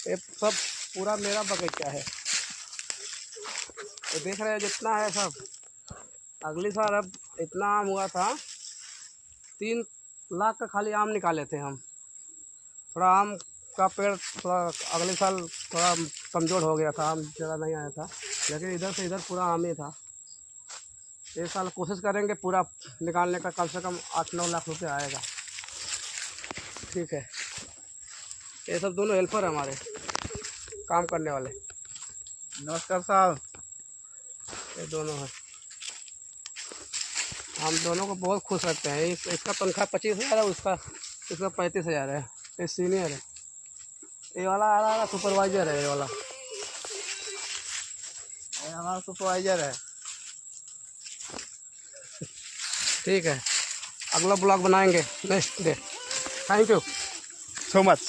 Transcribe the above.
ये सब पूरा मेरा बगीचा है। ये देख रहे हैं जितना है सब। अगली साल अब इतना आम हुआ था, 3 लाख का खाली आम निकाले थे हम। थोड़ा आम का पेड़ थोड़ा अगले साल थोड़ा कमज़ोर हो गया था, आम ज़्यादा नहीं आया था, लेकिन इधर से इधर पूरा आम ही था। इस साल कोशिश करेंगे पूरा निकालने का, कम से कम 8-9 लाख रुपए आएगा। ठीक है, ये सब दोनों हेल्पर हैं हमारे, काम करने वाले। नमस्कार साहब। ये दोनों हैं, हम दोनों को बहुत खुश रखते हैं। इसका तनख्वाह 25,000 है, इसका 35,000 है। ये सीनियर है, ये वाला आ रहा सुपरवाइजर है। ये वाला ये हमारा सुपरवाइजर है। ठीक है, अगला ब्लॉग बनाएंगे next day. Thank you so much.